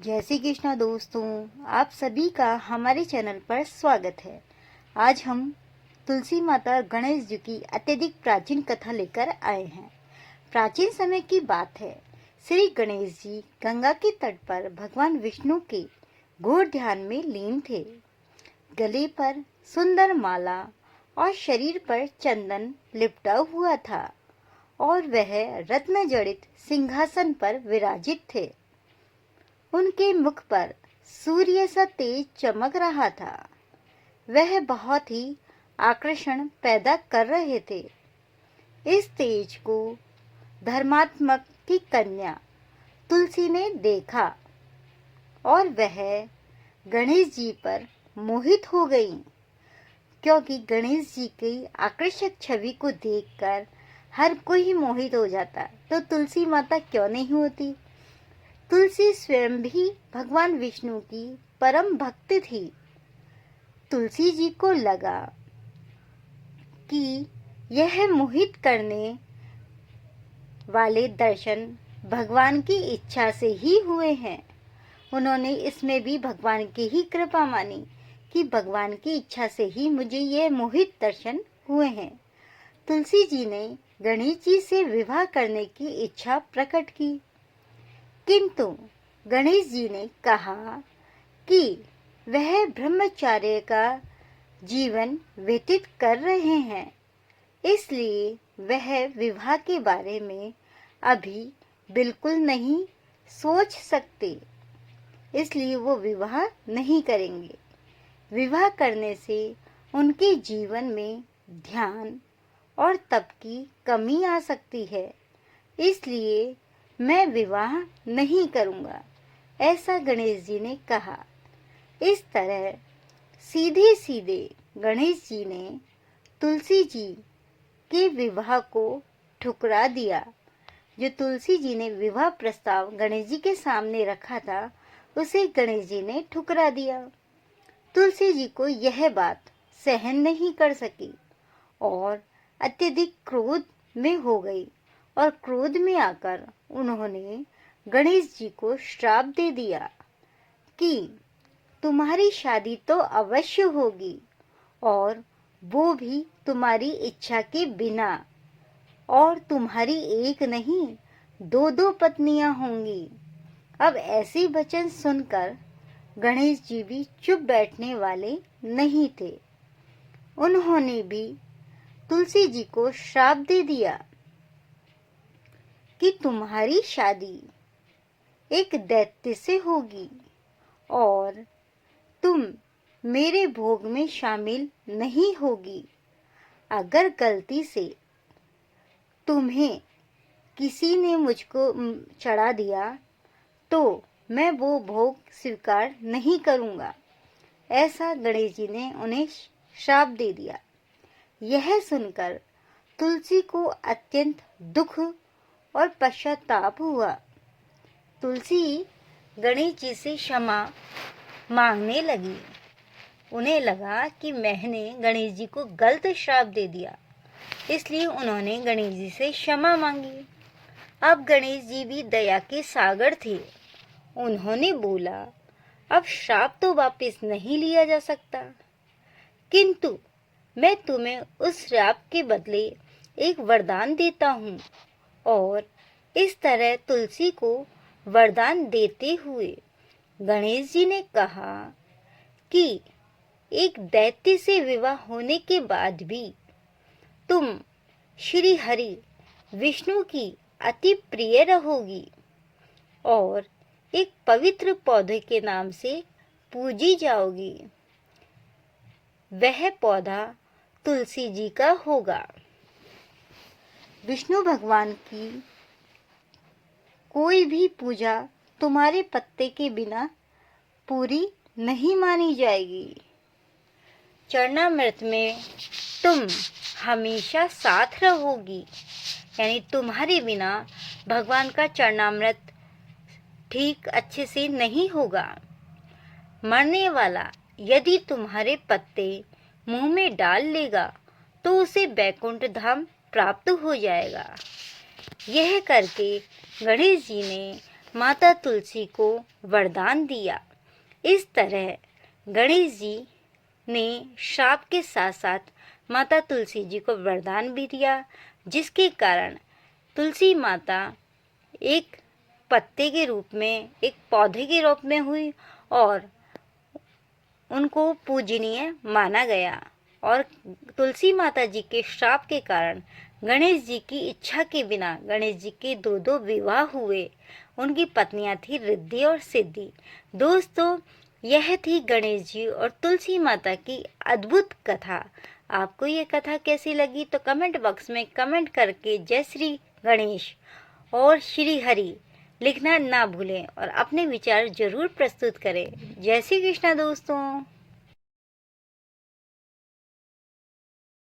जय श्री कृष्णा दोस्तों, आप सभी का हमारे चैनल पर स्वागत है। आज हम तुलसी माता और गणेश जी की अत्यधिक प्राचीन कथा लेकर आए हैं। प्राचीन समय की बात है। श्री गणेश जी गंगा के तट पर भगवान विष्णु के घोर ध्यान में लीन थे। गले पर सुंदर माला और शरीर पर चंदन लिपटा हुआ था और वह रत्न जड़ित सिंहासन पर विराजित थे। उनके मुख पर सूर्य सा तेज चमक रहा था। वह बहुत ही आकर्षण पैदा कर रहे थे। इस तेज को धर्मात्मक की कन्या तुलसी ने देखा और वह गणेश जी पर मोहित हो गई, क्योंकि गणेश जी की आकर्षक छवि को देखकर हर कोई मोहित हो जाता, तो तुलसी माता क्यों नहीं होती। तुलसी स्वयं भी भगवान विष्णु की परम भक्त थी। तुलसी जी को लगा कि यह मोहित करने वाले दर्शन भगवान की इच्छा से ही हुए हैं। उन्होंने इसमें भी भगवान की ही कृपा मानी कि भगवान की इच्छा से ही मुझे यह मोहित दर्शन हुए हैं। तुलसी जी ने गणेश जी से विवाह करने की इच्छा प्रकट की, किंतु गणेश जी ने कहा कि वह ब्रह्मचर्य का जीवन व्यतीत कर रहे हैं, इसलिए वह विवाह के बारे में अभी बिल्कुल नहीं सोच सकते, इसलिए वो विवाह नहीं करेंगे। विवाह करने से उनके जीवन में ध्यान और तप की कमी आ सकती है, इसलिए मैं विवाह नहीं करूंगा, ऐसा गणेश जी ने कहा। इस तरह सीधे सीधे गणेश जी ने तुलसी जी के विवाह को ठुकरा दिया। जो तुलसी जी ने विवाह प्रस्ताव गणेश जी के सामने रखा था, उसे गणेश जी ने ठुकरा दिया। तुलसी जी को यह बात सहन नहीं कर सकी और अत्यधिक क्रोध में हो गई और क्रोध में आकर उन्होंने गणेश जी को श्राप दे दिया कि तुम्हारी शादी तो अवश्य होगी और वो भी तुम्हारी इच्छा के बिना, और तुम्हारी एक नहीं दो दो पत्नियां होंगी। अब ऐसे वचन सुनकर गणेश जी भी चुप बैठने वाले नहीं थे। उन्होंने भी तुलसी जी को श्राप दे दिया कि तुम्हारी शादी एक दैत्य से होगी और तुम मेरे भोग में शामिल नहीं होगी। अगर गलती से तुम्हें किसी ने मुझको चढ़ा दिया तो मैं वो भोग स्वीकार नहीं करूंगा, ऐसा गणेश जी ने उन्हें श्राप दे दिया। यह सुनकर तुलसी को अत्यंत दुख और पश्चाताप हुआ। तुलसी गणेश जी से क्षमा मांगने लगी। उन्हें लगा कि मैंने गणेश जी को गलत श्राप दे दिया, इसलिए उन्होंने गणेश जी से क्षमा मांगी। अब गणेश जी भी दया के सागर थे। उन्होंने बोला, अब श्राप तो वापस नहीं लिया जा सकता, किंतु मैं तुम्हें उस श्राप के बदले एक वरदान देता हूँ। और इस तरह तुलसी को वरदान देते हुए गणेश जी ने कहा कि एक दैत्य से विवाह होने के बाद भी तुम श्री हरि विष्णु की अति प्रिय रहोगी और एक पवित्र पौधे के नाम से पूजी जाओगी। वह पौधा तुलसी जी का होगा। विष्णु भगवान की कोई भी पूजा तुम्हारे पत्ते के बिना पूरी नहीं मानी जाएगी। चरणामृत में तुम हमेशा साथ रहोगी, यानी तुम्हारे बिना भगवान का चरणामृत ठीक अच्छे से नहीं होगा। मरने वाला यदि तुम्हारे पत्ते मुंह में डाल लेगा तो उसे बैकुंठ धाम प्राप्त हो जाएगा। यह करके गणेश जी ने माता तुलसी को वरदान दिया। इस तरह गणेश जी ने श्राप के साथ साथ माता तुलसी जी को वरदान भी दिया, जिसके कारण तुलसी माता एक पत्ते के रूप में, एक पौधे के रूप में हुई और उनको पूजनीय माना गया। और तुलसी माता जी के श्राप के कारण गणेश जी की इच्छा के बिना गणेश जी के दो विवाह हुए। उनकी पत्नियां थी रिद्धि और सिद्धि। दोस्तों, यह थी गणेश जी और तुलसी माता की अद्भुत कथा। आपको ये कथा कैसी लगी तो कमेंट बॉक्स में कमेंट करके जय श्री गणेश और श्री हरि लिखना ना भूलें और अपने विचार जरूर प्रस्तुत करें। जय श्री कृष्णा दोस्तों।